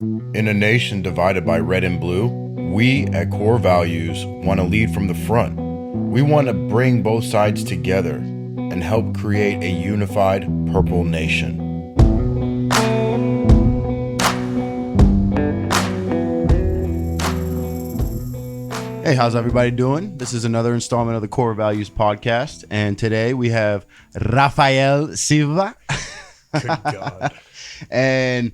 In a nation divided by red and blue, we at Core Values want to lead from the front. We want to bring both sides together and help create a unified purple nation. Hey, how's everybody doing? This is another installment of the Core Values podcast, and today we have Rafael Silva. Good God. And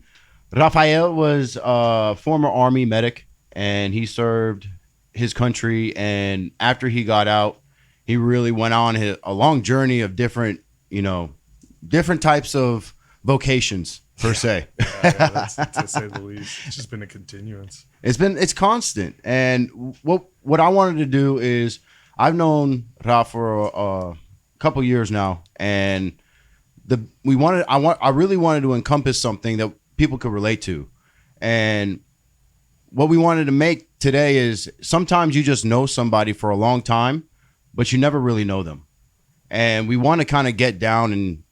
Rafael was a former Army medic, and he served his country, and after he got out, he really went on a long journey of different types of vocations, per se. Yeah, that's, to say the least. It's just been a continuance. It's constant. And what I wanted to do is, I've known Ra for a couple years now, and I really wanted to encompass something that people could relate to. And what we wanted to make today is, sometimes you just know somebody for a long time, but you never really know them. And we want to kind of get down and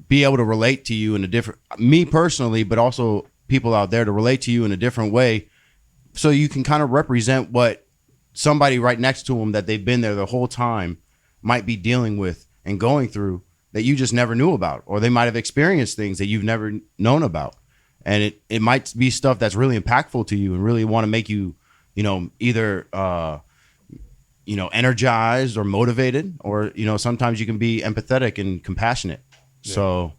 be able to relate to you in a different, me personally, but also people out there, to relate to you in a different way, so you can kind of represent what somebody right next to them that they've been there the whole time might be dealing with and going through, that you just never knew about, or they might have experienced things that you've never known about. And it might be stuff that's really impactful to you and really want to make you, either, energized or motivated, or, sometimes you can be empathetic and compassionate. Yeah. So,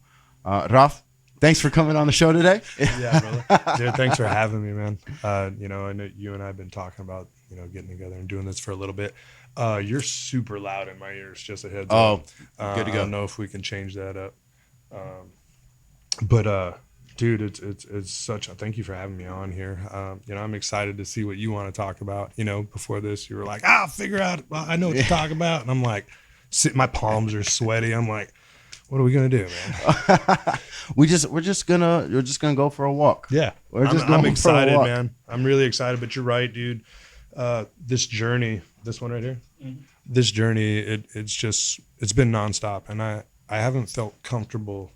Raf, thanks for coming on the show today. Yeah, brother. Dude, thanks for having me, man. I know you and I have been talking about, getting together and doing this for a little bit. You're super loud in my ears, just a heads up. Good to go. I don't know if we can change that up. But dude, it's such a, thank you for having me on here. I'm excited to see what you want to talk about. Before this, you were like, I'll figure out, I know what to talk about. And I'm like, my palms are sweaty. I'm like, what are we gonna do, man? we're just gonna go for a walk. Yeah, I'm excited, man. I'm really excited. But you're right, dude. This journey, this one right here, this journey, it's been nonstop, and I haven't felt comfortable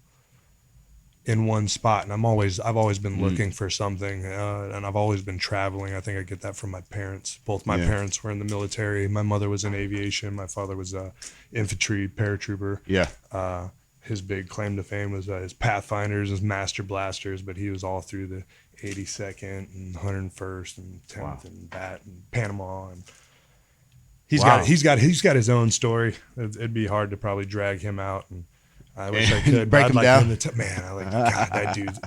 in one spot, and I've always been looking for something, and I've always been traveling. I think I get that from my parents. Both my parents were in the military. My mother was in aviation. My father was a infantry paratrooper. Yeah. His big claim to fame was his Pathfinders, his Master Blasters, but he was all through the 82nd and 101st and 10th and BAT and Panama, and he's got his own story. It'd be hard to probably drag him out, and I wish I could. Break him down. God,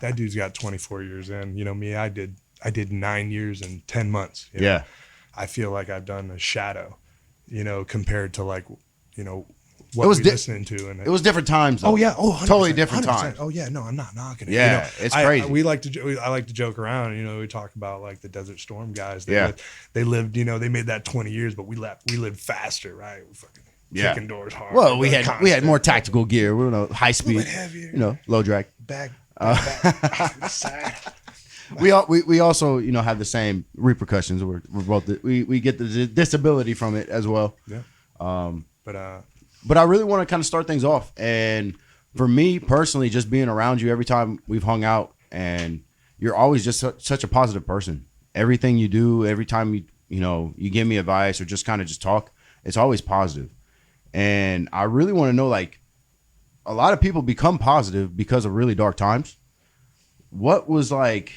that dude's got 24 years in. Me, I did 9 years and 10 months. Yeah. I feel like I've done a shadow, compared to what we're listening to. And it was different times, though. Oh yeah. Oh, 100%, totally different 100%. times. Oh yeah. No, I'm not knocking it. Yeah, it's crazy. I like to joke around. We talk about like the Desert Storm guys. They lived. They made that 20 years, but we lived faster, right? We fucking kicking doors hard. Well, we had more tactical gear. We were high speed, heavier, low drag. Back. We also have the same repercussions. We're both we get the disability from it as well. Yeah. But I really want to kind of start things off. And for me personally, just being around you every time we've hung out, and you're always just such a positive person. Everything you do, every time you give me advice or just kind of just talk, it's always positive. And I really want to know, like, a lot of people become positive because of really dark times. What was like,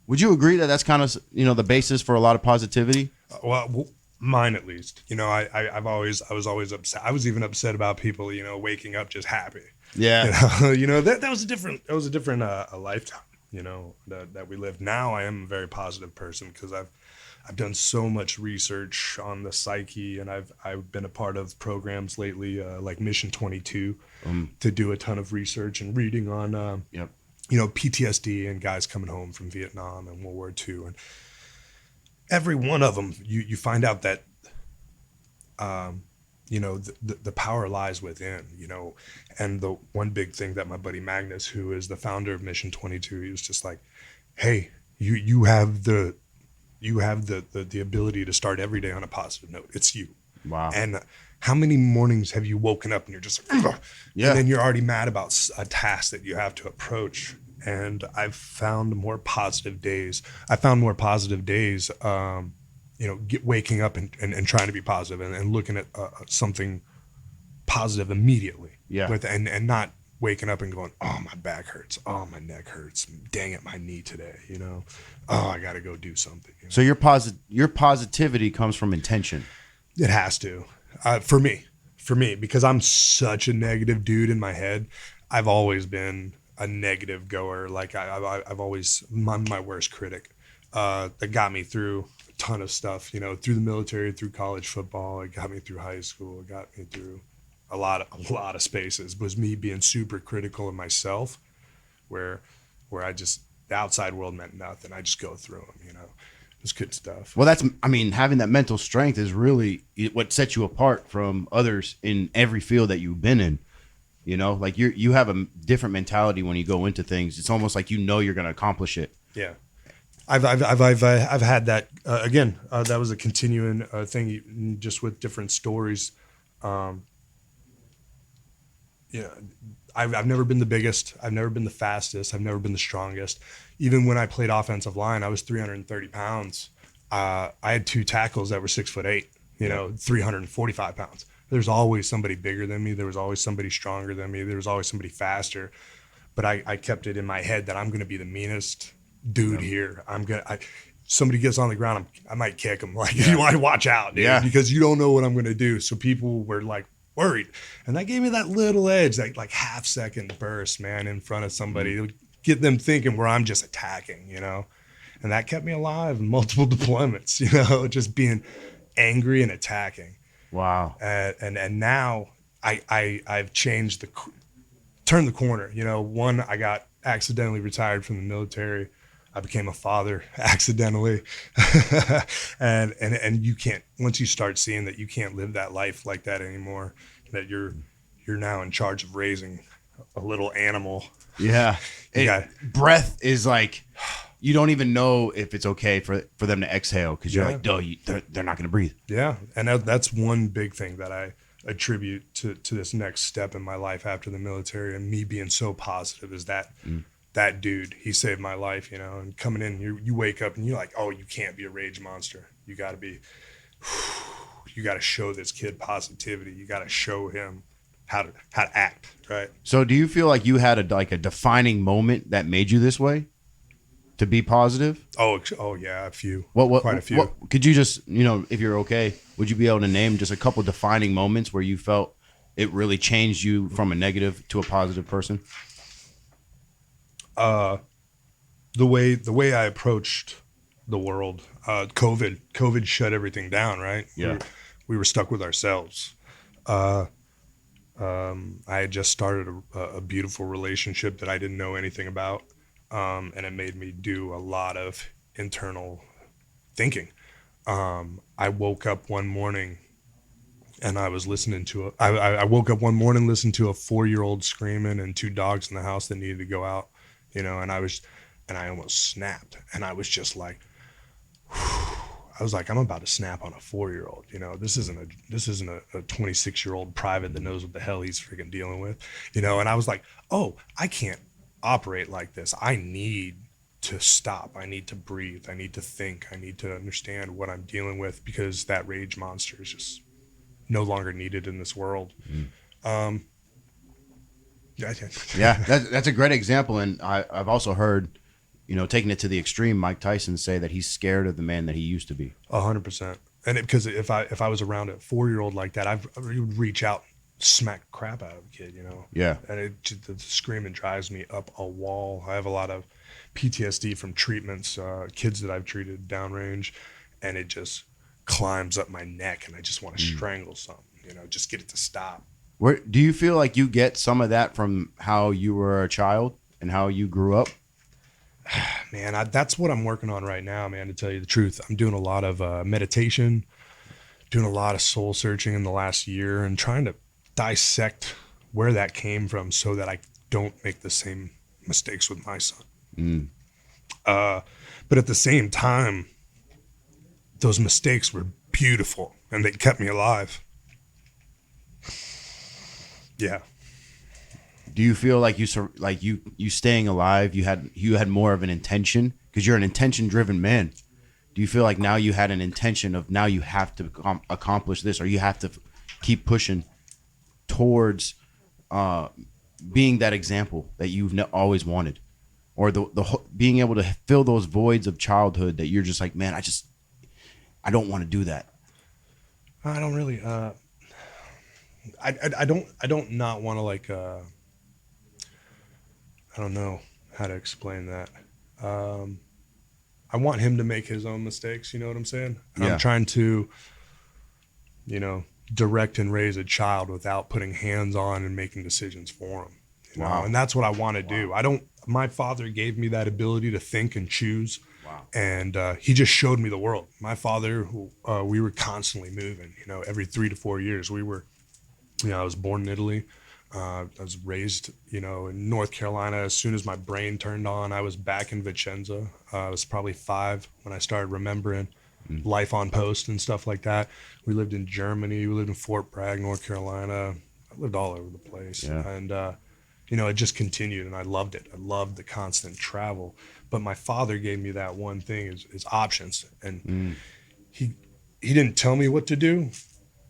would you agree that that's kind of, the basis for a lot of positivity? Well, mine at least. I was always upset. I was even upset about people, waking up just happy. Yeah. That was a different lifetime, that we lived. Now I am a very positive person because I've done so much research on the psyche, and I've been a part of programs lately, like Mission 22, to do a ton of research and reading on, PTSD and guys coming home from Vietnam and World War II, and every one of them, you find out that, the power lies within, and the one big thing that my buddy Magnus, who is the founder of Mission 22, he was just like, hey, you have the ability to start every day on a positive note. It's you. Wow. And how many mornings have you woken up and you're just like, and then you're already mad about a task that you have to approach, and I've found more positive days. I found more positive days, waking up and trying to be positive and looking at something positive immediately. Yeah. And not waking up and going, oh, my back hurts. Oh, my neck hurts. Dang it, my knee today, Oh, I got to go do something. So your positivity comes from intention. It has to, for me, because I'm such a negative dude in my head. I've always been a negative goer. Like I've always, I'm my worst critic. That got me through a ton of stuff, through the military, through college football. It got me through high school. It got me through a lot of spaces. Was me being super critical of myself, where I just, the outside world meant nothing. I just go through them, It's good stuff. Well, having that mental strength is really what sets you apart from others in every field that you've been in. Like you have a different mentality when you go into things. It's almost like you're going to accomplish it. Yeah, I've had that again. That was a continuing thing, just with different stories. I've never been the biggest. I've never been the fastest. I've never been the strongest. Even when I played offensive line, I was 330 pounds. I had 2 tackles that were 6'8", 345 pounds. There's always somebody bigger than me. There was always somebody stronger than me. There was always somebody faster. But I kept it in my head that I'm going to be the meanest dude here. Somebody gets on the ground, I might kick him. Like, you want to watch out, dude, because you don't know what I'm going to do. So people were like worried. And that gave me that little edge, that like half-second burst, man, in front of somebody to get them thinking where I'm just attacking, And that kept me alive in multiple deployments, just being angry and attacking. Wow. And now I've changed turned the corner. One, I got accidentally retired from the military. I became a father accidentally. and you can't, once you start seeing that you can't live that life like that anymore, that you're now in charge of raising a little animal. Yeah. Breath is like, you don't even know if it's okay for them to exhale, because you're like, they're not going to breathe. Yeah. And that's one big thing that I attribute to this next step in my life after the military, and me being so positive, is that that dude, he saved my life, and coming in, you wake up and you're like, oh, you can't be a rage monster. You got to show this kid positivity. You got to show him how to act, right? So do you feel like you had a defining moment that made you this way, to be positive? Oh yeah, a few. Quite a few. Could you just, if you're okay, would you be able to name just a couple defining moments where you felt it really changed you from a negative to a positive person? The way I approached the world, COVID shut everything down, right? Yeah. We were stuck with ourselves. I had just started a beautiful relationship that I didn't know anything about. And it made me do a lot of internal thinking. I woke up one morning and I was listening to I woke up one morning, listened to a 4-year-old screaming and 2 dogs in the house that needed to go out, and I almost snapped, and I was just like, I was like, I'm about to snap on a 4-year-old. This isn't a 26-year-old private that knows what the hell he's freaking dealing with, and I was like, oh, I can't operate like this. I need to stop. I need to breathe. I need to think. I need to understand what I'm dealing with, because that rage monster is just no longer needed in this world. Yeah, that's a great example. And I've also heard, taking it to the extreme, Mike Tyson say that he's scared of the man that he used to be. 100%. And because if I was around a 4-year-old like that, I would reach out, smack the crap out of a kid, Yeah. And the screaming drives me up a wall. I have a lot of PTSD from treatments, kids that I've treated downrange, and it just climbs up my neck, and I just want to strangle something, just get it to stop. Where do you feel like you get some of that from how you were a child and how you grew up? Man, that's what I'm working on right now, man, to tell you the truth. I'm doing a lot of meditation, doing a lot of soul searching in the last year, and trying to dissect where that came from so that I don't make the same mistakes with my son. But at the same time, those mistakes were beautiful, and they kept me alive. Yeah. Do you feel like you staying alive, you had more of an intention, because you're an intention driven man? Do you feel like now you had an intention of now you have to accomplish this, or you have to keep pushing towards being that example that you've always wanted, or being able to fill those voids of childhood that you're just like, man, I don't want to do that. I don't really. I don't not want to like. I don't know how to explain that. I want him to make his own mistakes. You know what I'm saying? Yeah. I'm trying to, direct and raise a child without putting hands on and making decisions for him. Wow. And that's what I want to do. My father gave me that ability to think and choose. Wow. And he just showed me the world. My father, we were constantly moving, every 3 to 4 years. We were, I was born in Italy. I was raised, in North Carolina. As soon as my brain turned on, I was back in Vicenza. I was probably 5 when I started remembering life on post and stuff like that. We lived in Germany. We lived in Fort Bragg, North Carolina. I lived all over the place. Yeah. And, it just continued, and I loved it. I loved the constant travel. But my father gave me that one thing is options. And he didn't tell me what to do,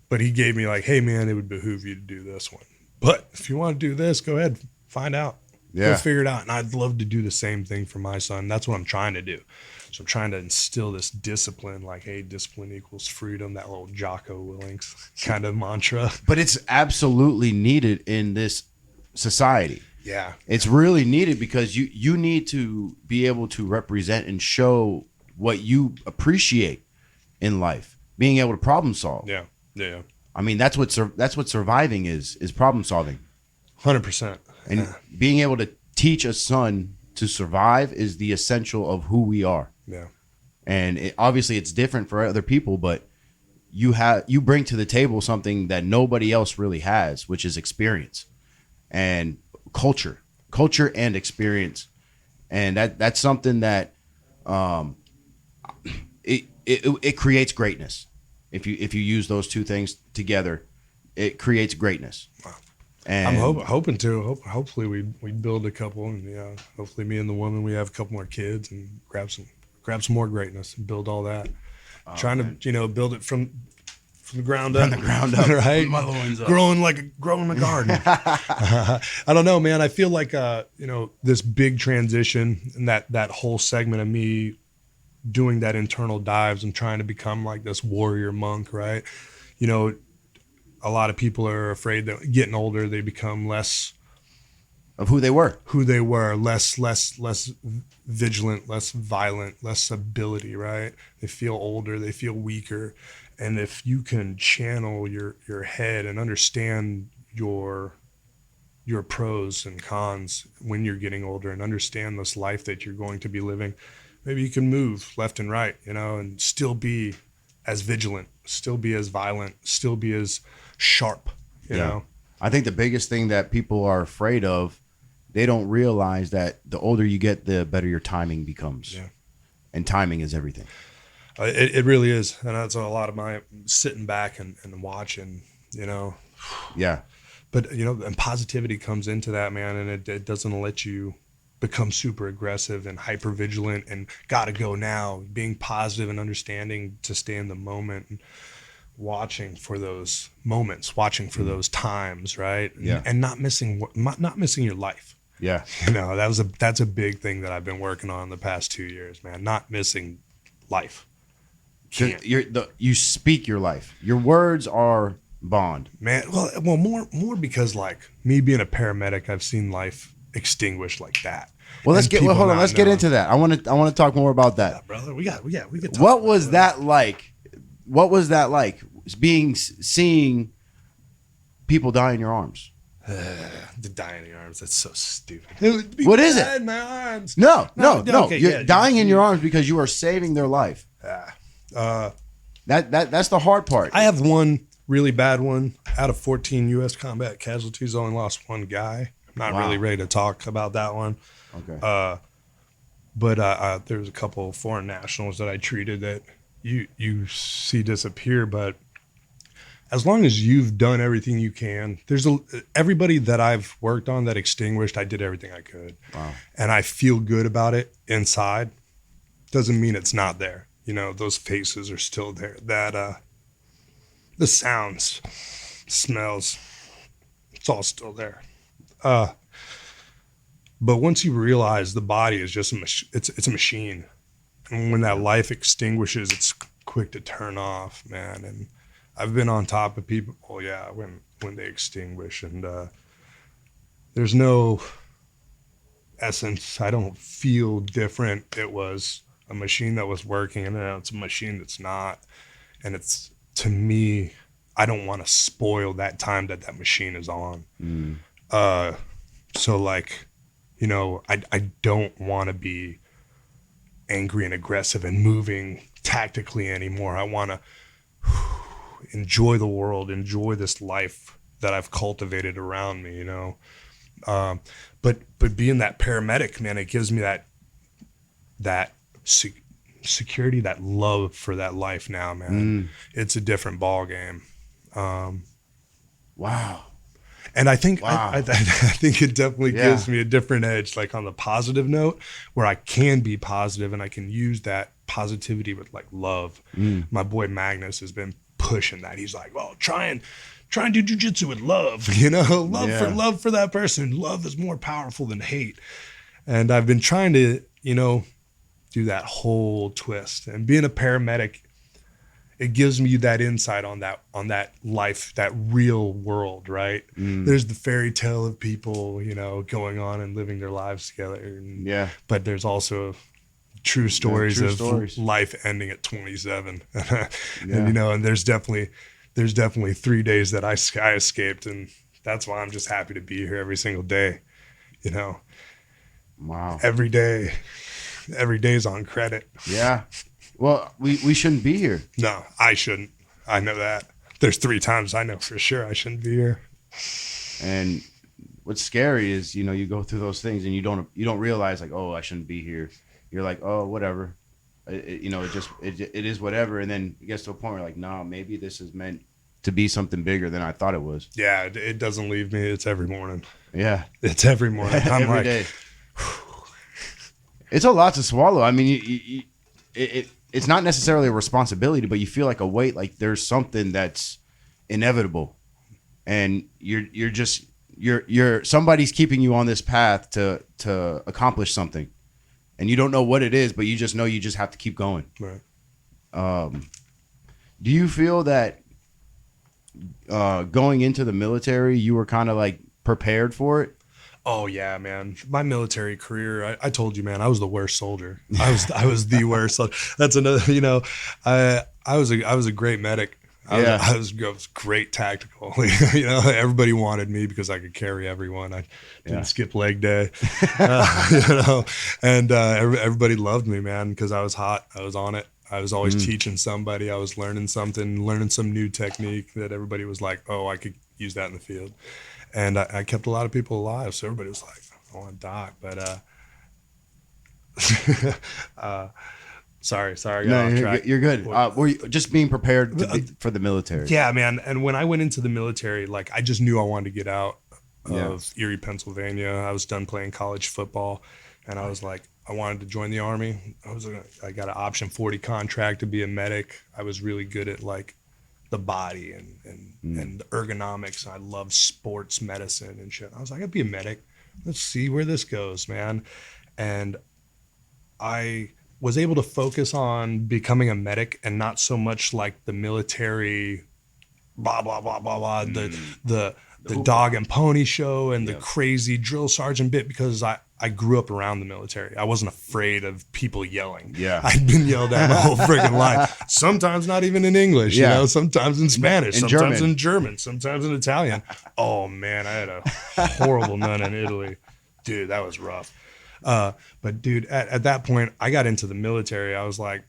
but he gave me like, hey, man, it would behoove you to do this one. But if you want to do this, go ahead, find out. Yeah. Go figure it out. And I'd love to do the same thing for my son. That's what I'm trying to do. So I'm trying to instill this discipline, like, hey, discipline equals freedom, that little Jocko Willings kind of mantra. But it's absolutely needed in this society. Yeah. It's really needed, because you need to be able to represent and show what you appreciate in life, being able to problem solve. Yeah. Yeah. I mean, that's what surviving is problem solving. 100%. And being able to teach a son to survive is the essential of who we are. Yeah. And obviously it's different for other people, but you bring to the table something that nobody else really has, which is experience and culture and experience. And that's something that it creates greatness. If you use those two things together, it creates greatness. Wow. And I'm hoping to. Hopefully we build a couple, and hopefully me and the woman, we have a couple more kids and grab some more greatness and build all that. Trying to build it from the ground up. From the ground up, right? My loins up. Growing a garden. I don't know, man. I feel like this big transition and that whole segment of me doing that internal dives and trying to become like this warrior monk, right? A lot of people are afraid that getting older, they become less of who they were, less vigilant, less violent, less ability, right? They feel older, they feel weaker. And if you can channel your head and understand your pros and cons when you're getting older, and understand this life that you're going to be living, maybe you can move left and right, and still be as vigilant, still be as violent, still be as sharp, you know? I think the biggest thing that people are afraid of, they don't realize that the older you get, the better your timing becomes. Yeah. And timing is everything. It really is. And that's a lot of my sitting back and watching, Yeah. But, and positivity comes into that, man. And it doesn't let you become super aggressive and hyper vigilant and gotta go now. Being positive and understanding to stay in the moment and watching for those moments, watching for those times, right? Yeah. And not missing your life. Yeah. That's a big thing that I've been working on the past 2 years, man. Not missing life. You speak your life. Your words are bond, man. Well, more because like me being a paramedic, I've seen life extinguished like that. Well, hold on. Let's get into that. I want to talk more about that, yeah, brother. We could talk what was that like? What was that like? Seeing people die in your arms. The die in your arms. That's so stupid. What is it? In my arms. No. Okay, You're dying in your arms because you are saving their life. That's the hard part. I have one really bad one. Out of 14 U.S. combat casualties, only lost one guy. I'm not really ready to talk about that one. Okay. But there's a couple of foreign nationals that I treated that you see disappear, but as long as you've done everything you can, everybody that I've worked on that extinguished, I did everything I could. Wow. And I feel good about it inside. Doesn't mean it's not there. You know, those faces are still there. The sounds, smells, it's all still there. But once you realize the body is just it's a machine. And when that life extinguishes, it's quick to turn off, man. And I've been on top of people, when they extinguish, and there's no essence. I don't feel different. It was a machine that was working, and now it's a machine that's not. And it's, to me, I don't want to spoil that time that machine is on. So like, you know, I don't want to be angry and aggressive and moving tactically anymore. I want to enjoy the world, enjoy this life that I've cultivated around me, you know. But being that paramedic, man, it gives me that security, that love for that life now, man. It's a different ball game. Wow. And I think Wow. I think it definitely gives me a different edge, like on the positive note, where I can be positive and I can use that positivity with like love. My boy Magnus has been pushing that. He's like, well, try and do jujitsu with love, you know, love for that person. Love is more powerful than hate. And I've been trying to, you know, do that whole twist. And being a paramedic, it gives me that insight on that life, that real world, right? There's the fairy tale of people, you know, going on and living their lives together. But there's also true stories of life ending at 27. And, you know, and there's definitely 3 days that I escaped. And that's why I'm just happy to be here every single day, you know. Wow. Every day's on credit. Yeah. Well, we shouldn't be here. No, I shouldn't. I know that. There's 3 times I know for sure I shouldn't be here. And what's scary is, you know, you go through those things and you don't realize like, oh, I shouldn't be here. You're like, oh, whatever. You know, it is whatever. And then it gets to a point where like, no, maybe this is meant to be something bigger than I thought it was. Yeah, it doesn't leave me. It's every morning. Yeah. It's every morning. I'm every like, day. It's a lot to swallow. I mean, it's not necessarily a responsibility, but you feel like a weight, like there's something that's inevitable, and you're somebody's keeping you on this path to accomplish something, and you don't know what it is, but you just know you just have to keep going. Right. Do you feel that going into the military, you were kind of like prepared for it? Oh yeah, man. My military career, I told you, man, I was the worst soldier. I was the worst soldier. That's another, you know, I was a great medic. I was great tactical. You know, everybody wanted me because I could carry everyone. I didn't skip leg day. You know, and everybody loved me, man, because I was hot. I was on it. I was always teaching somebody. I was learning something, learning some new technique that everybody was like, oh, I could use that in the field. And I kept a lot of people alive, so everybody was like, I want to die. But sorry. I got off track. You're good. Were you just being prepared for the military? Yeah, man. And when I went into the military, like I just knew I wanted to get out of Erie, Pennsylvania. I was done playing college football, and I was like, I wanted to join the Army. I got an option 40 contract to be a medic. I was really good at like the body and the ergonomics. I love sports medicine and shit. I was like, I'd be a medic. Let's see where this goes, man. And I was able to focus on becoming a medic and not so much like the military, blah, blah, blah, blah, blah, the dog and pony show and the crazy drill sergeant bit, because I grew up around the military. I wasn't afraid of people yelling. Yeah. I'd been yelled at my whole freaking life. Sometimes not even in English, you know, sometimes in Spanish, sometimes in German, sometimes in Italian. Oh man, I had a horrible nun in Italy. Dude, that was rough. But dude, at that point, I got into the military. I was like,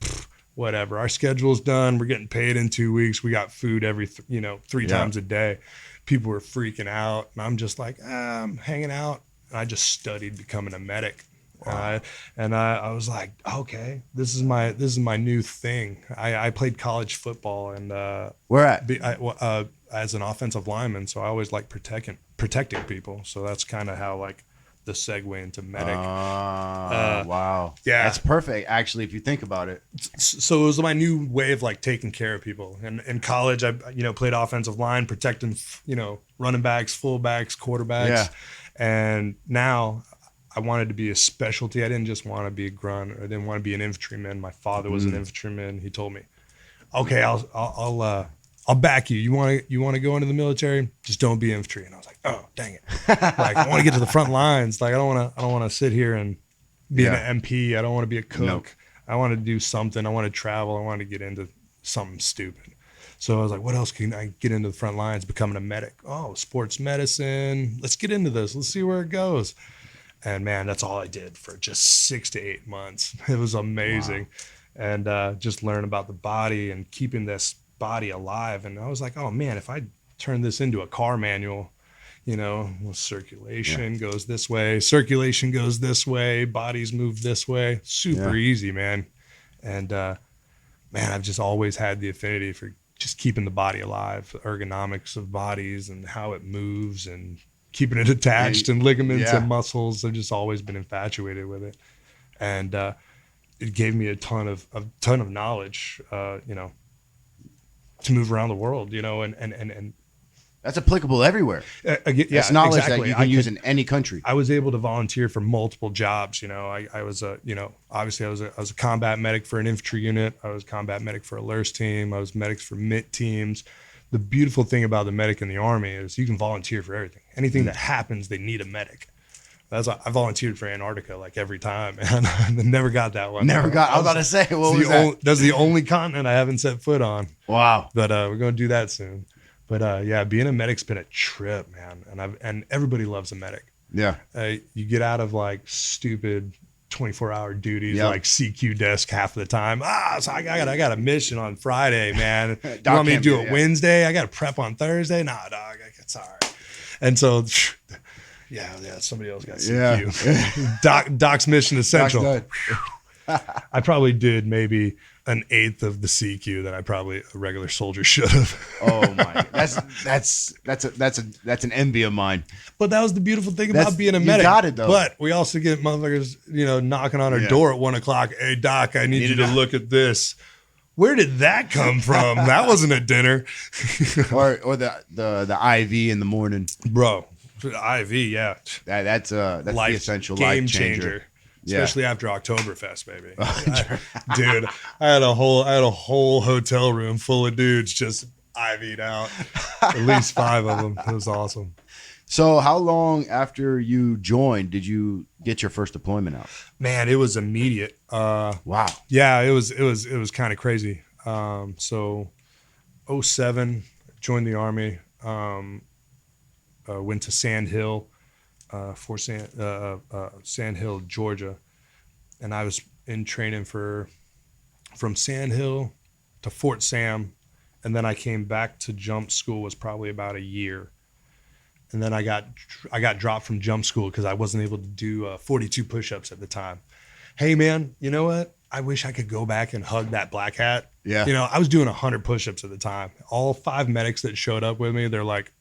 whatever. Our schedule's done. We're getting paid in 2 weeks. We got food every, 3 times a day. People were freaking out. And I'm just like, I'm hanging out. And I just studied becoming a medic. Wow. I was like, okay, this is my new thing. I played college football and Where at? as an offensive lineman, so I always like protecting people. So that's kind of how like the segue into medic. Wow. Yeah. That's perfect, actually, if you think about it. So it was my new way of like taking care of people. And in college, I played offensive line, protecting running backs, fullbacks, quarterbacks. Yeah. And now I wanted to be a specialty. I didn't just want to be a grunt. I didn't want to be an infantryman. My father was an infantryman. He told me, "Okay, I'll back you. You want to go into the military? Just don't be infantry." And I was like, "Oh, dang it! Like I want to get to the front lines. Like I don't want to sit here and be an MP. I don't want to be a cook. Nope. I want to do something. I want to travel. I want to get into something stupid." So I was like, what else can I get into the front lines? Becoming a medic. Oh, sports medicine. Let's get into this. Let's see where it goes. And man, that's all I did for just 6 to 8 months. It was amazing. Wow. And just learn about the body and keeping this body alive. And I was like, oh man, if I turn this into a car manual, circulation goes this way, circulation goes this way, bodies move this way. Super easy, man. And man, I've just always had the affinity for just keeping the body alive, the ergonomics of bodies and how it moves and keeping it attached and ligaments and muscles. I've just always been infatuated with it. And it gave me a ton of knowledge, to move around the world, and that's applicable everywhere. It's knowledge that you can use in any country. I was able to volunteer for multiple jobs. I was obviously I was a combat medic for an infantry unit. I was combat medic for a LURS team. I was medics for MIT teams. The beautiful thing about the medic in the Army is you can volunteer for everything. Anything that happens, they need a medic. I volunteered for Antarctica like every time, and I never got that one. I was about to say, what was that? That's the only continent I haven't set foot on. Wow. But we're going to do that soon. But being a medic's been a trip, man. And everybody loves a medic. Yeah. You get out of like stupid 24-hour duties, like CQ desk half of the time. So I got a mission on Friday, man. You want me to do it Wednesday? I got to prep on Thursday? Nah, dog. It's all right. And so, somebody else got CQ. Yeah. Doc's mission essential. I probably did maybe an eighth of the CQ that I probably a regular soldier should have. Oh my! That's an envy of mine. But that was the beautiful thing about being a medic. You got it though. But we also get motherfuckers, knocking on our door at 1:00. Hey Doc, I need you to look at this. Where did that come from? That wasn't at dinner. or the IV in the morning, bro. IV, yeah. That's the essential game life changer. Especially after Oktoberfest, baby. Dude, I had a whole hotel room full of dudes just IV'd out. At least 5 of them. It was awesome. So how long after you joined did you get your first deployment out? Man, it was immediate. Wow. Yeah, it was kind of crazy. So 2007, joined the Army, went to Sand Hill. Sand Hill, Georgia, and I was in training from Sand Hill to Fort Sam, and then I came back to jump school. Was probably about a year, and then I got dropped from jump school because I wasn't able to do 42 push-ups at the time. Hey man, you know what? I wish I could go back and hug that black hat. Yeah. I was doing 100 push-ups at the time. All 5 medics that showed up with me, they're like,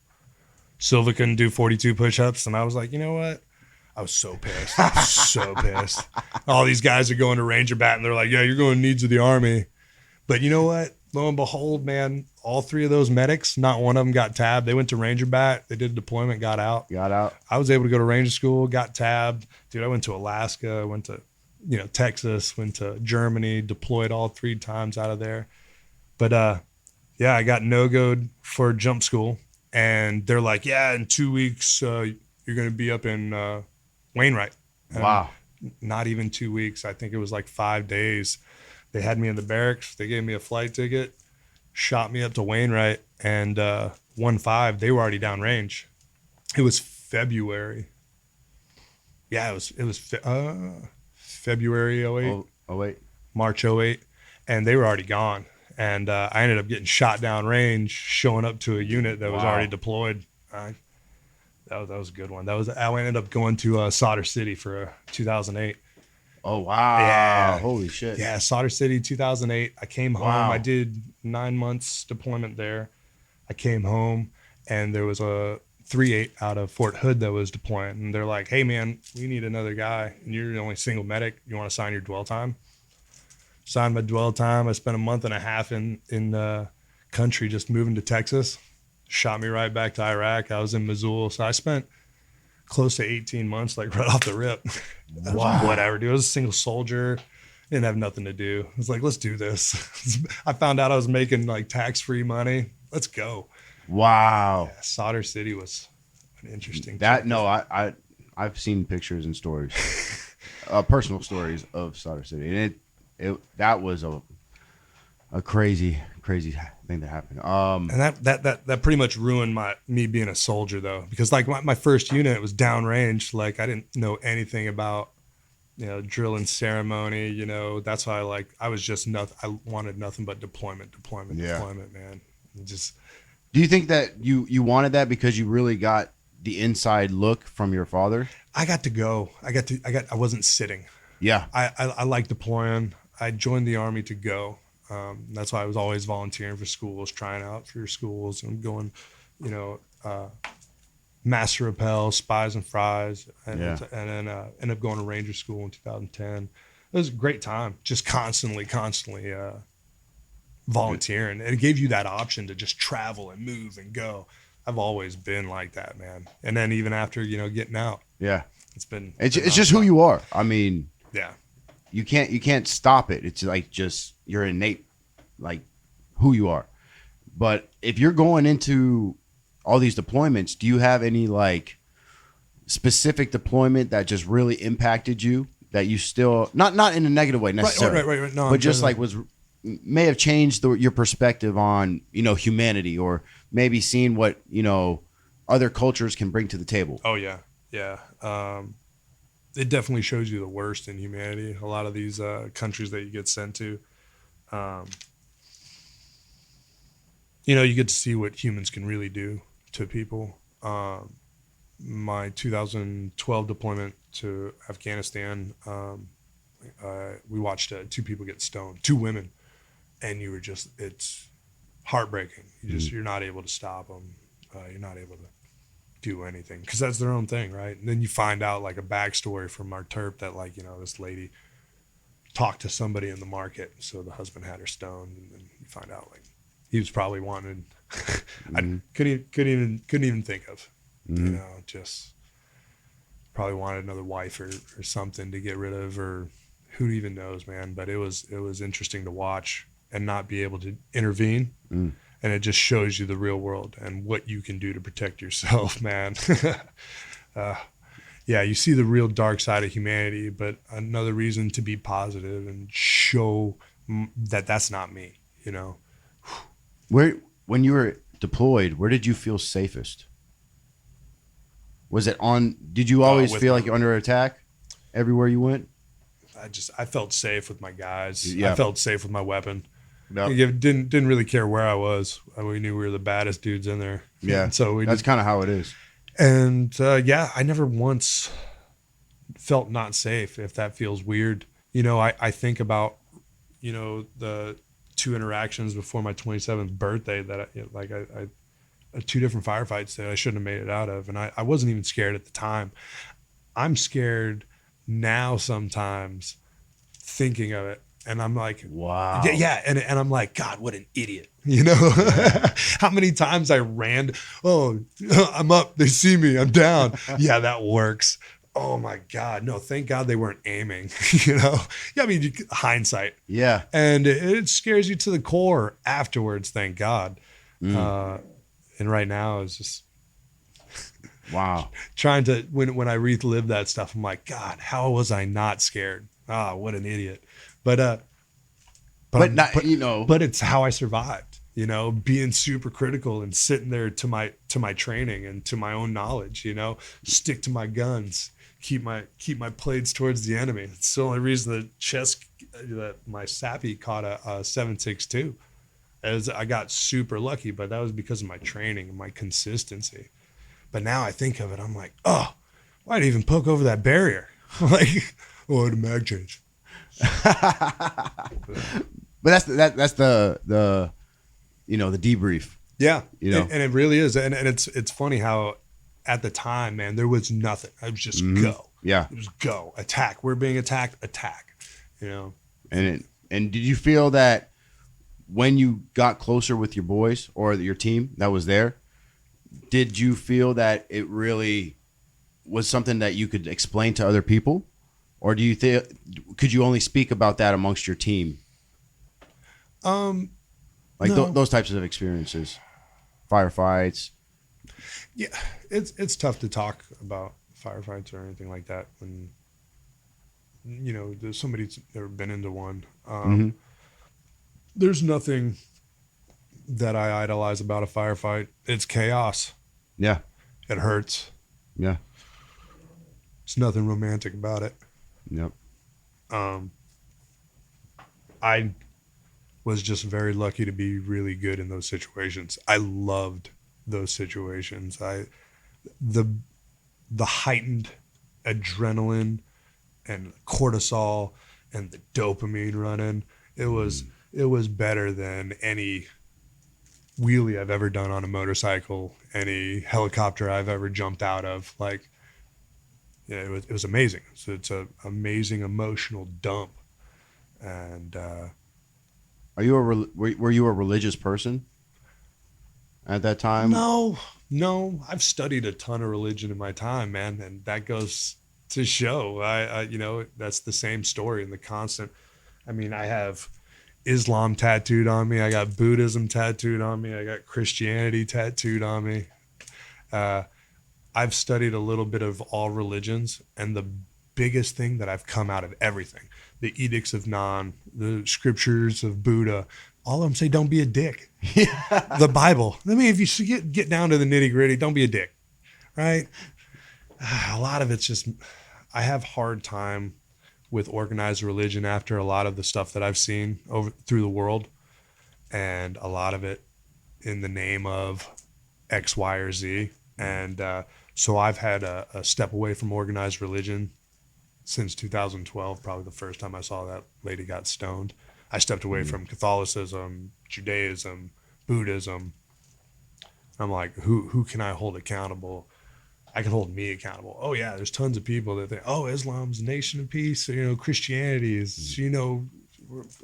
Silva couldn't do 42 push-ups. And I was like, you know what? I was so pissed. I was so pissed. All these guys are going to Ranger Bat and they're like, yeah, you're going to needs of the Army. But you know what? Lo and behold, man, all 3 of those medics, not one of them got tabbed. They went to Ranger Bat. They did a deployment, got out. I was able to go to Ranger School, got tabbed. Dude, I went to Alaska, went to, Texas, went to Germany, deployed all 3 times out of there. But I got no-go'd for jump school. And they're like, yeah, in 2 weeks, you're going to be up in Wainwright. Wow. Not even 2 weeks. I think it was like 5 days. They had me in the barracks. They gave me a flight ticket, shot me up to Wainwright, and 1-5, they were already downrange. It was February. Yeah, it was February 08. Oh, wait. March 08. And they were already gone. And I ended up getting shot down range, showing up to a unit that was already deployed. That was a good one. I ended up going to Solder City for 2008. Oh wow! Yeah. Holy shit! Yeah, Solder City, 2008. I came home. Wow. I did 9 months deployment there. I came home, and there was a 3-8 out of Fort Hood that was deploying, and they're like, "Hey, man, we need another guy, and you're the only single medic. You want to sign your dwell time?" Signed my dwell time. I spent a month and a half in the country, just moving to Texas. Shot me right back to Iraq. I was in Mosul, so I spent close to 18 months, like right off the rip. Wow. Whatever, dude. I was a single soldier. Didn't have nothing to do. I was like, let's do this. I found out I was making like tax-free money. Let's go. Wow. Yeah, Solder City was an interesting. I've seen pictures and stories, personal stories of Solder City, and that was a crazy thing that happened. And that pretty much ruined me being a soldier though, because like my first unit was downrange. Like I didn't know anything about, drill and ceremony. That's why I was just nothing. I wanted nothing but deployment, man. Just. Do you think that you wanted that because you really got the inside look from your father? I got to go. I wasn't sitting. Yeah. I like deploying. I joined the Army to go. That's why I was always volunteering for schools, trying out for schools, and going, Master Rappel, Spies and Fries, and then ended up going to Ranger School in 2010. It was a great time, just constantly volunteering. It gave you that option to just travel and move and go. I've always been like that, man. And then even after, getting out. Yeah. It's just who you are. I mean, yeah. You can't stop it. It's like just your innate, like who you are. But if you're going into all these deployments, do you have any like specific deployment that just really impacted you that you still not in a negative way necessarily, right. No, but just like may have changed your perspective on humanity, or maybe seeing what other cultures can bring to the table? Oh yeah. It definitely shows you the worst in humanity. A lot of these countries that you get sent to, you get to see what humans can really do to people. My 2012 deployment to Afghanistan, we watched 2 people get stoned, 2 women, and it's heartbreaking. You're not able to stop them. You're not able to do anything because that's their own thing, right? And then you find out like a backstory from our terp that this lady talked to somebody in the market, so the husband had her stoned, and then you find out he was probably wanted. I couldn't even think of, just probably wanted another wife or something to get rid of, or who even knows, man. But it was interesting to watch and not be able to intervene. And it just shows you the real world and what you can do to protect yourself, man. You see the real dark side of humanity, but another reason to be positive and show that that's not me, When you were deployed, where did you feel safest? Was it did you always feel like you're under attack everywhere you went? I felt safe with my guys. Yeah. I felt safe with my weapon. No. Didn't really care where I was. We knew we were the baddest dudes in there. Yeah. So that's kind of how it is. And I never once felt not safe, if that feels weird. I think about, the 2 interactions before my 27th birthday that I 2 different firefights that I shouldn't have made it out of. And I wasn't even scared at the time. I'm scared now sometimes thinking of it. And I'm like, wow. Yeah. And I'm like, God, what an idiot. How many times I ran, I'm up, they see me, I'm down. Yeah, that works. Oh my God. No, thank God they weren't aiming, Yeah, I mean, hindsight. Yeah. And it scares you to the core afterwards, thank God. And right now it's just wow. Trying to, when I relive that stuff, I'm like, God, how was I not scared? What an idiot. But it's how I survived, being super critical and sitting there to my training and to my own knowledge, stick to my guns, keep my blades towards the enemy. It's the only reason that my SAPI caught a 7.62, as I got super lucky, but that was because of my training and my consistency. But now I think of it, I'm like, why'd I even poke over that barrier? Oh, I had a mag change. But that's the you know, the debrief. Yeah, You know? and it really is, and it's funny how at the time, man, there was nothing. I was just go. Yeah. It was go, attack. We're being attacked, attack. You know. And did you feel that when you got closer with your boys or your team that was there, did you feel that it really was something that you could explain to other people, or do you think could you only speak about that amongst your team? Like No. those types of experiences, firefights. Yeah, it's tough to talk about firefights or anything like that when you know there's somebody's never been into one. There's nothing that I idolize about a firefight. It's chaos. Yeah. It hurts. Yeah. There's nothing romantic about it. Yep. I was just very lucky to be really good in those situations. I loved those situations. The heightened adrenaline and cortisol and the dopamine running. It was better than any wheelie I've ever done on a motorcycle, any helicopter I've ever jumped out of. Like, yeah, it was amazing. So it's an amazing emotional dump. And Are you were you a religious person at that time? no, I've studied a ton of religion in my time, man, and that goes to show. I you know, that's the same story and the constant. I mean, I have Islam tattooed on me. I got Buddhism tattooed on me. I got Christianity tattooed on me. I've studied a little bit of all religions, and the biggest thing that I've come out of everything, the edicts of Non, the scriptures of Buddha, all of them say don't be a dick. The Bible. I mean, if you get down to the nitty gritty, don't be a dick, right? A lot of it's just, I have hard time with organized religion after a lot of the stuff that I've seen through the world, and a lot of it in the name of X, Y, or Z. And so I've had a step away from organized religion since 2012, probably the first time I saw that lady got stoned. I stepped away from Catholicism, Judaism, Buddhism. I'm like, who can I hold accountable? I can hold me accountable. Oh yeah, there's tons of people that think, oh, Islam's a nation of peace. You know, Christianity is, you know,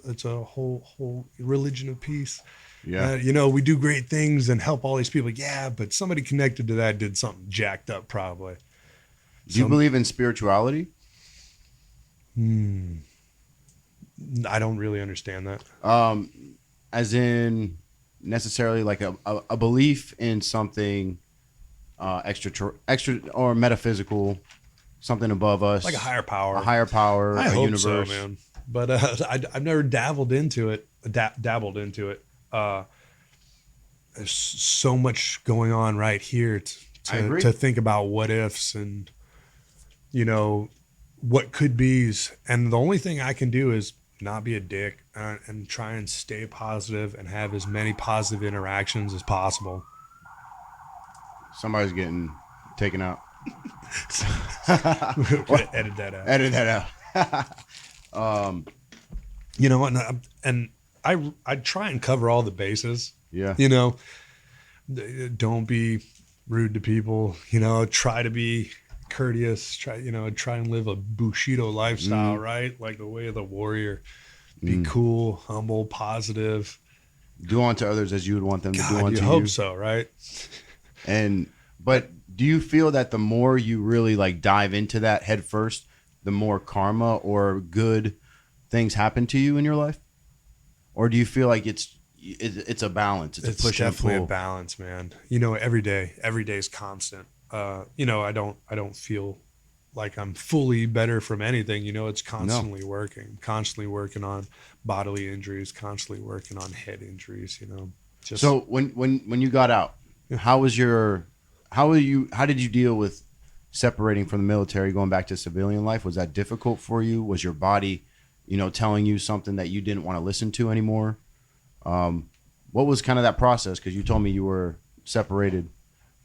it's a whole religion of peace. Yeah. You know, we do great things and help all these people. Yeah, but somebody connected to that did something jacked up probably. Do you believe in spirituality? I don't really understand that. As in necessarily like a belief in something extra or metaphysical, something above us, Like a higher power. a higher power, I a hope universe. so, man. But I've never dabbled into it. There's so much going on right here I agree. to think about what ifs and, you know, what could be's. And the only thing I can do is not be a dick and try and stay positive and have as many positive interactions as possible. Somebody's getting taken out. We're gonna edit that out. Edit that out. You know, and I try and cover all the bases. Yeah. You know, don't be rude to people. You know, try to be courteous. Try and live a Bushido lifestyle, right? Like the way of the warrior. Be cool, humble, positive. Do unto others as you would want them to do God, unto you you. hope so, right? But do you feel that the more you really like dive into that head first, the more karma or good things happen to you in your life? Or do you feel like it's a balance? It's a push and definitely pull. a balance, man. You know, every day is constant. You know, I don't feel like I'm fully better from anything. You know, it's constantly constantly working on bodily injuries, constantly working on head injuries. You know, So when you got out, how did you deal with separating from the military, going back to civilian life? Was that difficult for you? Was your body, you know, telling you something that you didn't want to listen to anymore? What was kind of that process? Because you told me you were separated.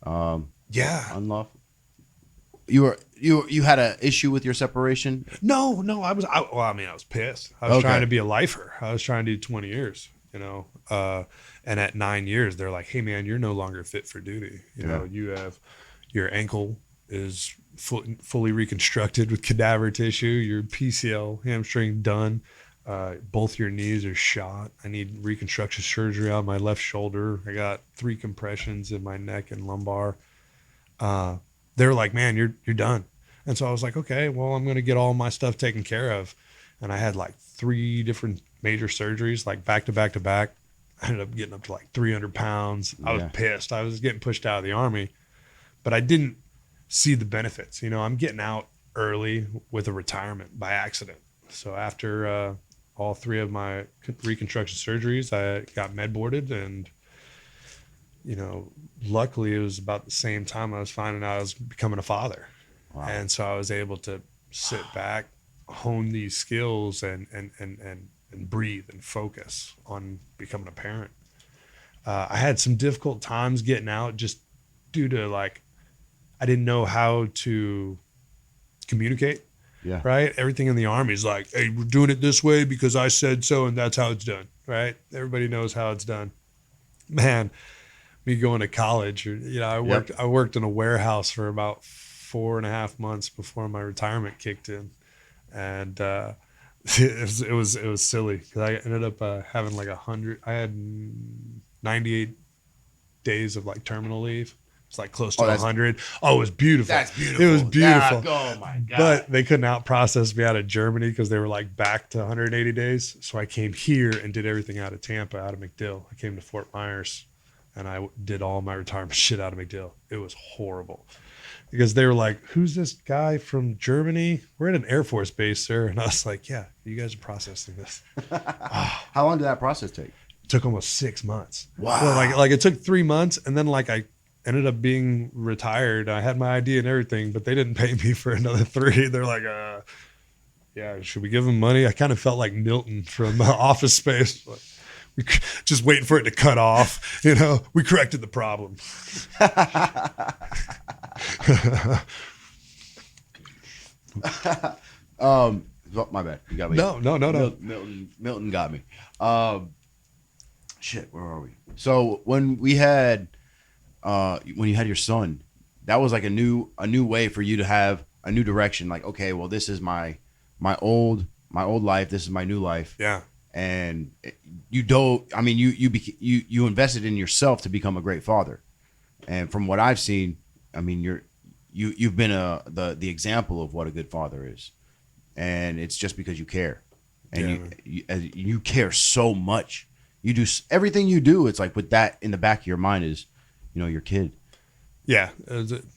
yeah. Unlawful. you had an issue with your separation? No, I was pissed. I was Okay. trying to be a lifer. I was trying to do 20 years, and at 9 years, they're like, hey man, you're no longer fit for duty. You know, you have, your ankle is fully reconstructed with cadaver tissue, your PCL, hamstring done. Both your knees are shot. I need reconstruction surgery on my left shoulder. I got 3 compressions in my neck and lumbar. They were like, man, you're done. And so I was like, okay, well, I'm going to get all my stuff taken care of. And I had like 3 different major surgeries, like back to back to back. I ended up getting up to like 300 pounds. I was pissed. I was getting pushed out of the Army, but I didn't see the benefits. You know, I'm getting out early with a retirement by accident. So after all 3 of my reconstruction surgeries, I got med boarded, and luckily it was about the same time I was finding out I was becoming a father. Wow. And so I was able to sit back, hone these skills, and breathe and focus on becoming a parent. I had some difficult times getting out just due to I didn't know how to communicate. Yeah. Right. Everything in the Army is like, hey, we're doing it this way because I said so, and that's how it's done. Right. Everybody knows how it's done. Man, me going to college, I worked in a warehouse for about 4.5 months before my retirement kicked in, and it was silly because I ended up having like 100. I had 98 days of terminal leave. It's like close to 100. Oh, it was beautiful. That's beautiful. It was beautiful. Oh my God. But they couldn't out process me out of Germany because they were back to 180 days. So I came here and did everything out of Tampa, out of MacDill. I came to Fort Myers, and I did all my retirement shit out of MacDill. It was horrible because they were like, who's this guy from Germany? We're at an Air Force base, sir. And I was like, yeah, you guys are processing this. How long did that process take? It took almost 6 months. Wow. Well, it took 3 months, and then I ended up being retired. I had my ID and everything, but they didn't pay me for another 3. They're like, yeah, should we give them money? I kind of felt like Milton from Office Space. We just waiting for it to cut off. We corrected the problem. My bad. You got me. No. Milton got me. Shit, where are we? So when you had your son, that was like a new way for you to have a new direction. Like, okay, well, this is my old life. This is my new life. Yeah. And you invested in yourself to become a great father. And from what I've seen, I mean, you've been the example of what a good father is. And it's just because you care, and you care so much. You do everything you do. It's like with that in the back of your mind is, your kid. Yeah,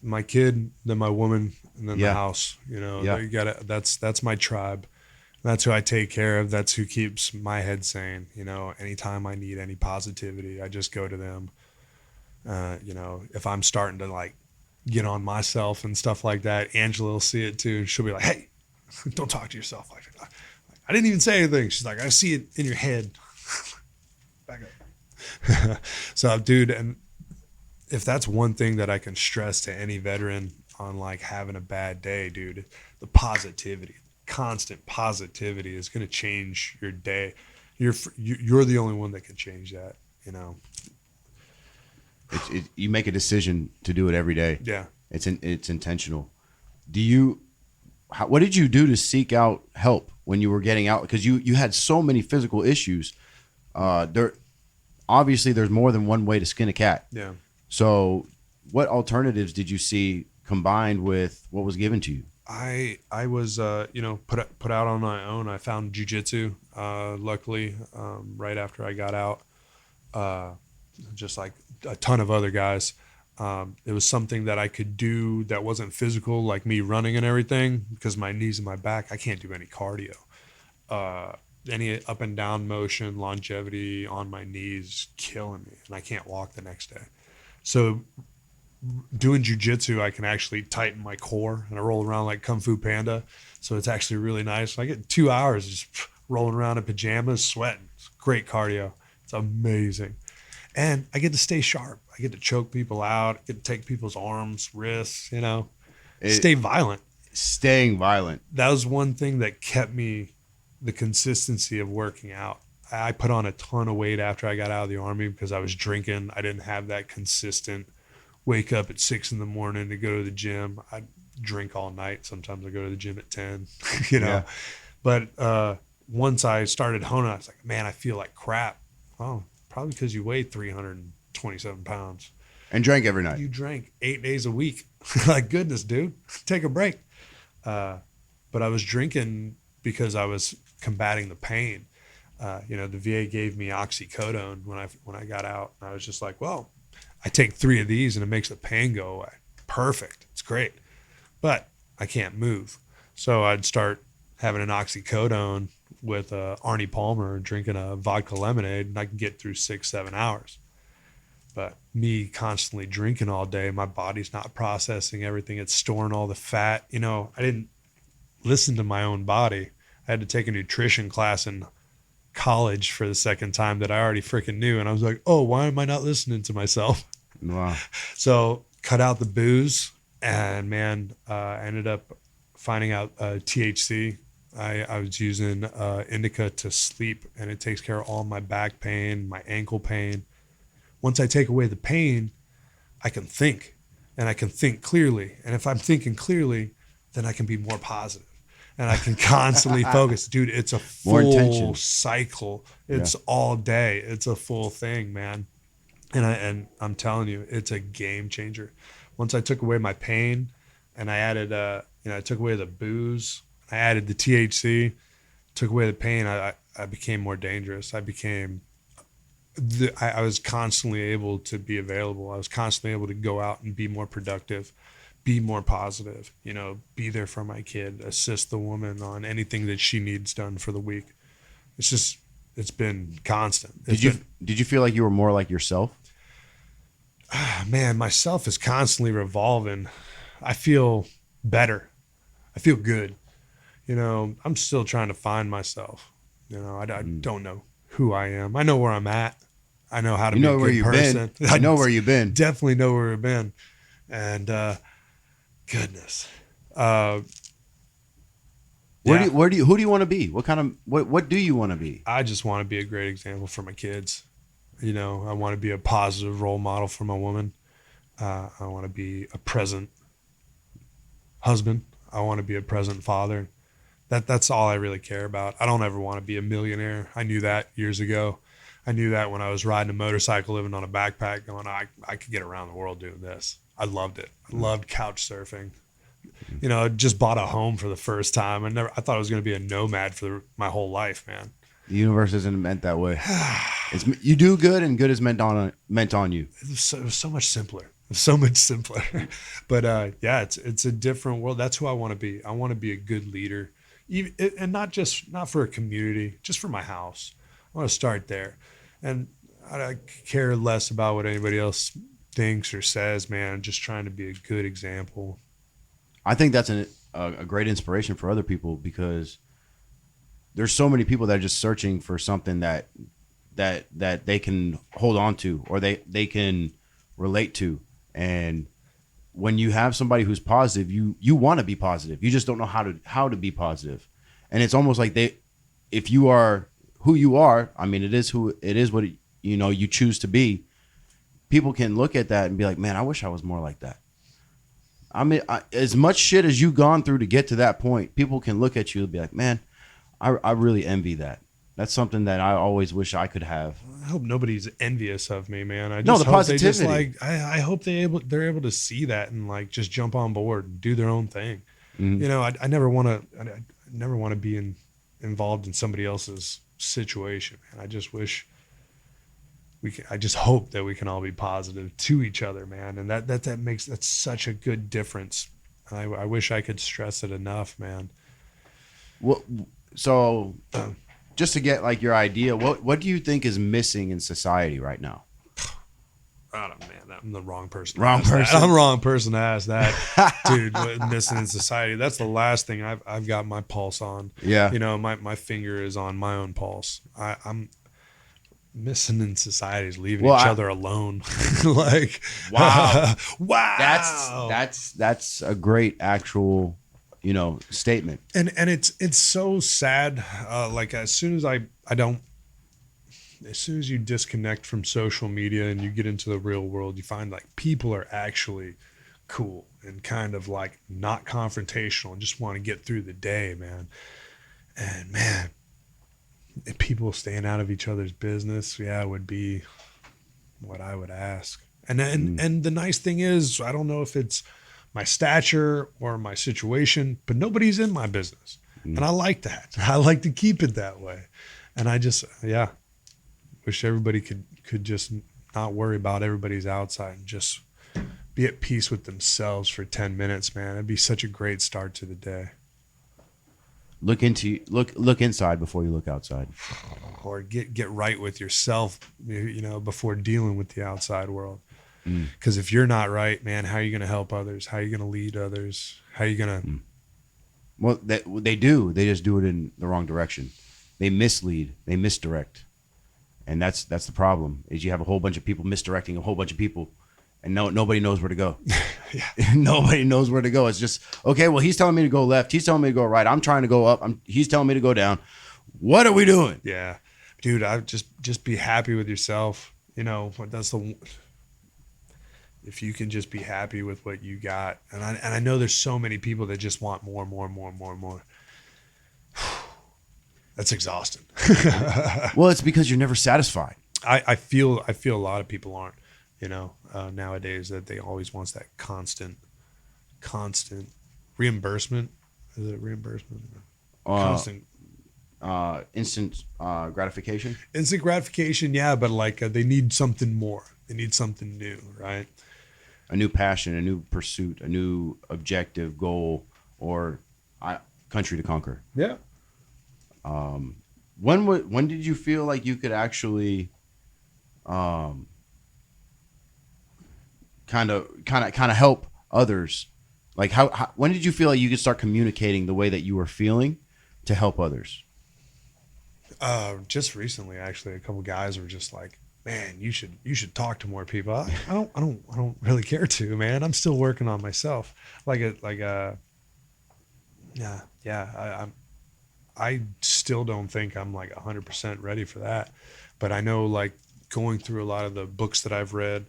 my kid, then my woman, and then the house. You gotta. That's my tribe. That's who I take care of. That's who keeps my head sane. Anytime I need any positivity, I just go to them. If I'm starting to get on myself and stuff like that, Angela will see it too. She'll be like, "Hey, don't talk to yourself like that." I didn't even say anything. She's like, "I see it in your head." Back up. So, dude, and if that's one thing that I can stress to any veteran on having a bad day, dude, the positivity, constant positivity is going to change your day. You're the only one that can change that. You make a decision to do it every day. Yeah, it's intentional. What did you do to seek out help when you were getting out? Because you had so many physical issues. Obviously there's more than one way to skin a cat. Yeah. So what alternatives did you see combined with what was given to you? I was put out on my own. I found jiu-jitsu luckily right after I got out, just like a ton of other guys. It was something that I could do that wasn't physical, like me running and everything, because my knees and my back, I can't do any cardio. Any up and down motion, longevity on my knees, killing me, and I can't walk the next day. So doing jiu-jitsu, I can actually tighten my core, and I roll around like Kung Fu Panda. So it's actually really nice. I get 2 hours just rolling around in pajamas, sweating. It's great cardio. It's amazing. And I get to stay sharp. I get to choke people out. I get to take people's arms, wrists, Stay violent. Staying violent. That was one thing that kept me, the consistency of working out. I put on a ton of weight after I got out of the Army because I was drinking. I didn't have that consistent wake up at 6 a.m. to go to the gym. I drink all night. Sometimes I go to the gym at 10, you know. Yeah. But once I started honing, I was like, man, I feel like crap. Oh, probably because you weigh 327 pounds. And drank every night. You drank 8 days a week. Like, goodness, dude, take a break. But I was drinking because I was combating the pain. The VA gave me oxycodone when I got out. And I was just like, well, I take 3 of these and it makes the pain go away. Perfect. It's great. But I can't move. So I'd start having an oxycodone with Arnie Palmer, drinking a vodka lemonade, and I can get through 6-7 hours. But me constantly drinking all day, my body's not processing everything. It's storing all the fat. I didn't listen to my own body. I had to take a nutrition class in college for the second time that I already freaking knew. And I was like, oh, why am I not listening to myself? Wow. So cut out the booze, and man, I ended up finding out THC. I was using indica to sleep, and it takes care of all my back pain, my ankle pain. Once I take away the pain, I can think, and I can think clearly. And if I'm thinking clearly, then I can be more positive, and I can constantly focus. Dude, it's a full cycle. It's all day. It's a full thing, man. And I'm telling you, it's a game changer. Once I took away my pain, and I added, I took away the booze, I added the THC, took away the pain, I became more dangerous. I was constantly able to be available. I was constantly able to go out and be more productive, be more positive, be there for my kid, assist the woman on anything that she needs done for the week. It's been constant. Did you feel like you were more like yourself? Man, myself is constantly revolving. I feel better. I feel good. I'm still trying to find myself. I don't know who I am. I know where I'm at. I know how to be a good person. I know where you've been. Definitely know where we've been. And goodness. Who do you want to be? What do you want to be? I just want to be a great example for my kids. I want to be a positive role model for my woman. I want to be a present husband. I want to be a present father. That's all I really care about. I don't ever want to be a millionaire. I knew that years ago. I knew that when I was riding a motorcycle, living on a backpack, going, I could get around the world doing this. I loved it. I loved couch surfing. I just bought a home for the first time. I thought I was going to be a nomad for my whole life, man. The universe isn't meant that way. You do good, and good is meant on you. It was so much simpler. So much simpler. But it's a different world. That's who I want to be. I want to be a good leader, and not for a community, just for my house. I want to start there, and I care less about what anybody else thinks or says. Man, I'm just trying to be a good example. I think that's a great inspiration for other people, because there's so many people that are just searching for something that they can hold on to, or they can relate to. And when you have somebody who's positive, you want to be positive. You just don't know how to be positive. And it's almost like if you are who you are, I mean, it is what you choose to be. People can look at that and be like, man, I wish I was more like that. I mean, as much shit as you've gone through to get to that point, people can look at you and be like, man, I really envy that. That's something that I always wish I could have. I hope nobody's envious of me, man. I the positivity. I hope they're able to see that and like just jump on board and do their own thing. Mm-hmm. I never want to be involved in somebody else's situation, man. I just wish I just hope that we can all be positive to each other, man. And that's such a good difference. I wish I could stress it enough, man. Well, so just to get like your idea, what do you think is missing in society right now? I don't know, man. I'm the wrong person. I'm the wrong person to ask that, dude. What missing in society? That's the last thing I've got my pulse on. Yeah. My finger is on my own pulse. missing in society is leaving each other alone. Like, wow. wow. That's a great actual, statement. And it's so sad. Like as soon as as soon as you disconnect from social media and you get into the real world, you find like people are actually cool and kind of like not confrontational and just want to get through the day, man. And man, people staying out of each other's business, would be what I would ask. And the nice thing is, I don't know if it's my stature or my situation, but nobody's in my business. And I like that. I like to keep it that way. And I just, wish everybody could just not worry about everybody's outside and just be at peace with themselves for 10 minutes, man. It'd be such a great start to the day. Look inside before you look outside. Or get right with yourself, before dealing with the outside world. Because if you're not right, man, how are you going to help others? How are you going to lead others? How are you going to... Well, they do. They just do it in the wrong direction. They mislead. They misdirect. And that's the problem, is you have a whole bunch of people misdirecting a whole bunch of people, and nobody knows where to go. Nobody knows where to go. It's just, okay, well, he's telling me to go left. He's telling me to go right. I'm trying to go up. He's telling me to go down. What are we doing? Yeah. Dude, I just be happy with yourself. If you can just be happy with what you got. And I know there's so many people that just want more. That's exhausting. Well, it's because you're never satisfied. I feel a lot of people aren't, nowadays, that they always want that constant reimbursement. Is it reimbursement? Constant. Instant gratification. Instant gratification, yeah, but like they need something more. They need something new, right? A new passion, a new pursuit, a new objective, goal, or country to conquer. Yeah. When did you feel like you could actually kind of help others? Like when did you feel like you could start communicating the way that you were feeling to help others? Just recently, actually, a couple guys were just like, "Man, you should talk to more people." I don't really care to, man. I'm still working on myself. I still don't think I'm like 100% ready for that, but I know, like, going through a lot of the books that I've read,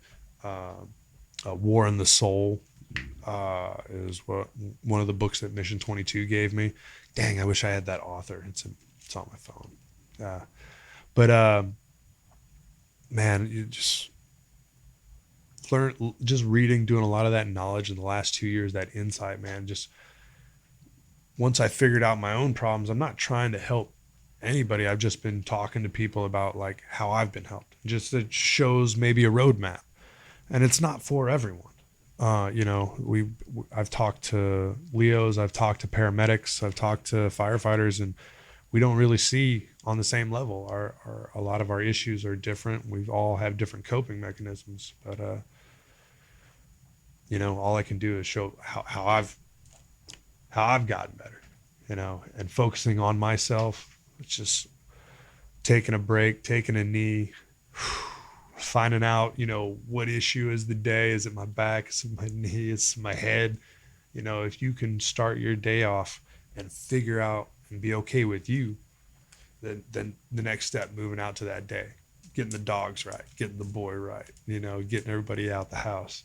War in the Soul is one of the books that Mission 22 gave me. Dang, I wish I had that author. It's on my phone. But man, you just reading, doing a lot of that knowledge in the last 2 years, that insight, man, just once I figured out my own problems, I'm not trying to help anybody. I've just been talking to people about like how I've been helped. Just it shows maybe a roadmap, and it's not for everyone. I've talked to Leos, I've talked to paramedics, I've talked to firefighters, and we don't really see on the same level. A lot of our issues are different. We all have different coping mechanisms, but all I can do is show how I've gotten better, and focusing on myself. It's just taking a break, taking a knee, finding out, what issue is the day. Is it my back? Is it my knee? Is it my head? If you can start your day off and figure out and be okay with you, then the next step, moving out to that day, getting the dogs right, getting the boy right, getting everybody out the house,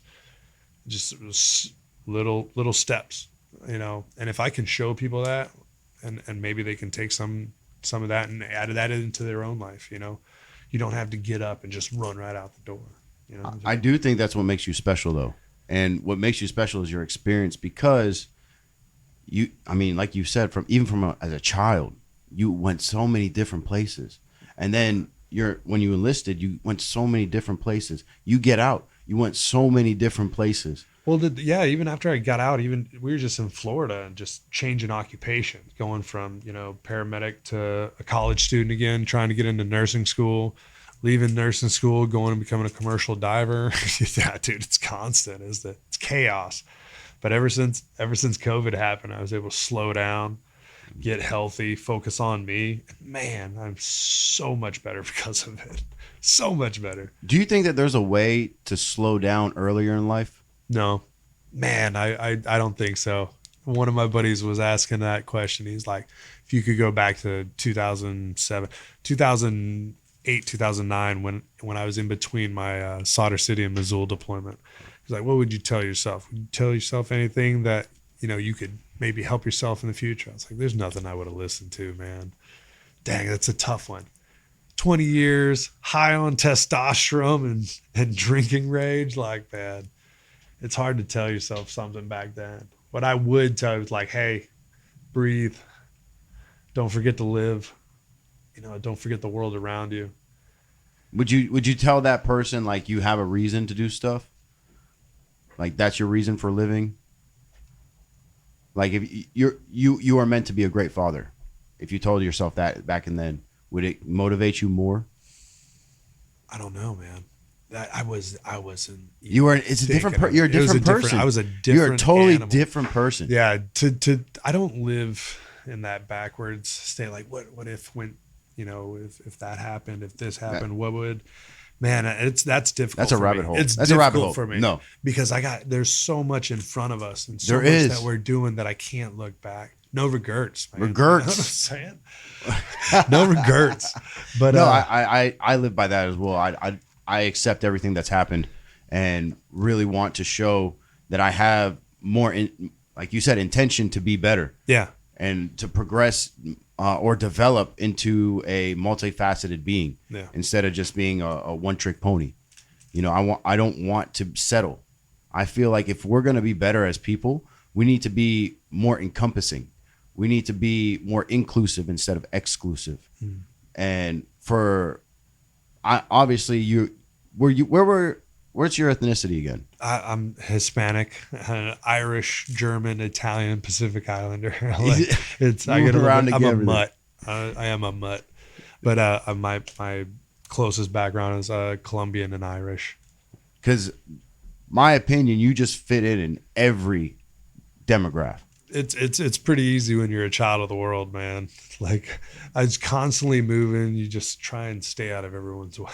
just little steps, and if I can show people that, and maybe they can take some of that and add that into their own life, you don't have to get up and just run right out the door. I do think that's what makes you special, though. And what makes you special is your experience, because like you said, as a child, you went so many different places. And then when you enlisted, you went so many different places. You get out, you went so many different places. Well, even after I got out, we were just in Florida and just changing occupation, going from, paramedic to a college student again, trying to get into nursing school, leaving nursing school, going and becoming a commercial diver. Yeah, dude, it's constant, isn't it? It's chaos. But ever since COVID happened, I was able to slow down get healthy, focus on me. Man, I'm so much better because of it. So much better. Do you think that there's a way to slow down earlier in life? No, man, I don't think so. One of my buddies was asking that question. He's like, if you could go back to 2007, 2008, 2009, when I was in between my Solder City and Missoula deployment, he's like, what would you tell yourself? Would you tell yourself anything that, you could maybe help yourself in the future? I was like, there's nothing I would have listened to, man. Dang, that's a tough one. 20 years, high on testosterone and drinking rage, like, man, it's hard to tell yourself something back then. What I would tell you is like, hey, breathe. Don't forget to live. Don't forget the world around you. Would you tell that person like you have a reason to do stuff? Like that's your reason for living? Like if you are meant to be a great father. If you told yourself that back and then, would it motivate you more? I don't know, man. I wasn't. It's a different. You're a different person. I was a different. You're a totally animal. different person. Yeah. I don't live in that backwards state. Like what if when if that happened, if this happened, what would? Man, that's difficult. That's a rabbit hole. It's that's a rabbit hole for me. No, because there's so much in front of us and so there much is. that we're doing that I can't look back. No regrets, man. Regrets. You know what I'm saying? No regrets. But no, I live by that as well. I accept everything that's happened and really want to show that I have more, like you said, intention to be better. Yeah. And to progress or develop into a multifaceted being instead of just being a one-trick pony. I don't want to settle. I feel like if we're going to be better as people, we need to be more encompassing. We need to be more inclusive instead of exclusive. And obviously where's your ethnicity again? I'm Hispanic, Irish, German, Italian, Pacific Islander. I'm a mutt. I am a mutt, but my closest background is Colombian and Irish. Because my opinion, you just fit in every demographic. It's pretty easy when you're a child of the world, man. Like I was constantly moving. You just try and stay out of everyone's way.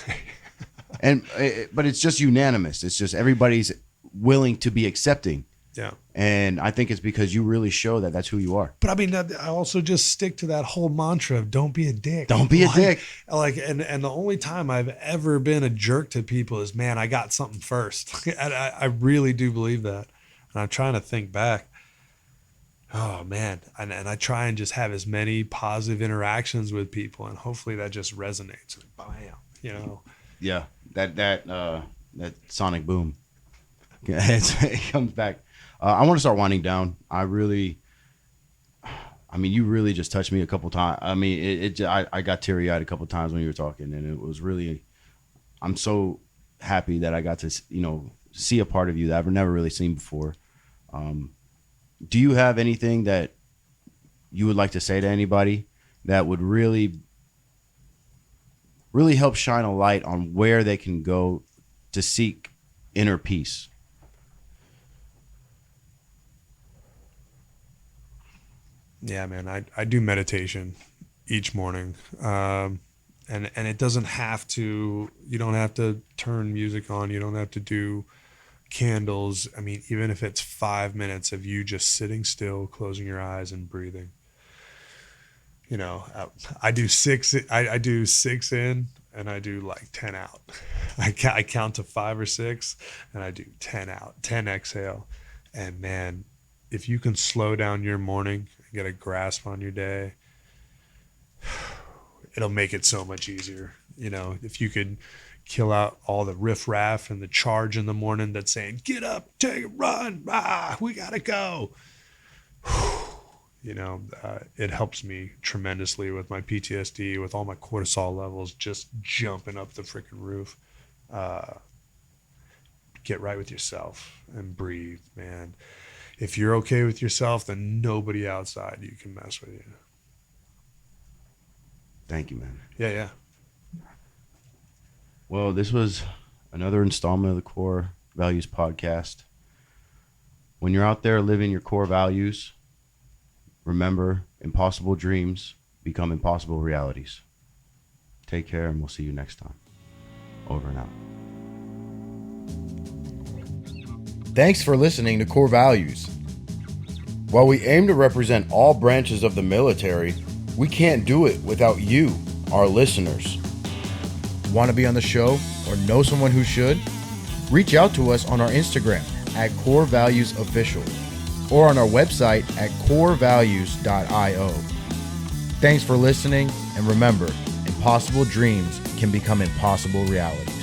But it's just unanimous. It's just everybody's willing to be accepting. Yeah. And I think it's because you really show that that's who you are. But I mean, I also just stick to that whole mantra of don't be a dick. Don't be a dick. And the only time I've ever been a jerk to people is, man, I got something first. I really do believe that. And I'm trying to think back. Oh man. And I try and just have as many positive interactions with people, and hopefully that just resonates. Bam, Yeah. That sonic boom. It comes back. I want to start winding down. You really just touched me a couple times. I mean, I got teary eyed a couple times when you were talking, and it was really. I'm so happy that I got to see a part of you that I've never really seen before. Do you have anything that you would like to say to anybody that would really help shine a light on where they can go to seek inner peace? Yeah, man, I do meditation each morning. And it doesn't have to, you don't have to turn music on. You don't have to do candles. I mean, even if it's 5 minutes of you just sitting still, closing your eyes and breathing. I do 6 in and I do like 10 out. I count to 5 or 6 and I do 10 out, 10 exhale. And man, if you can slow down your morning and get a grasp on your day, it'll make it so much easier. If you could kill out all the riffraff and the charge in the morning that's saying, get up, take a run, we gotta go. It helps me tremendously with my PTSD, with all my cortisol levels just jumping up the freaking roof. Get right with yourself and breathe, man. If you're okay with yourself, then nobody outside you can mess with you. Thank you, man. Yeah. Well, this was another installment of the Core Values Podcast. When you're out there living your core values, remember, impossible dreams become impossible realities. Take care, and we'll see you next time. Over and out. Thanks for listening to Core Values. While we aim to represent all branches of the military, we can't do it without you, our listeners. Want to be on the show or know someone who should? Reach out to us on our Instagram at Core Values Official or on our website at corevalues.io. Thanks for listening, and remember, impossible dreams can become impossible realities.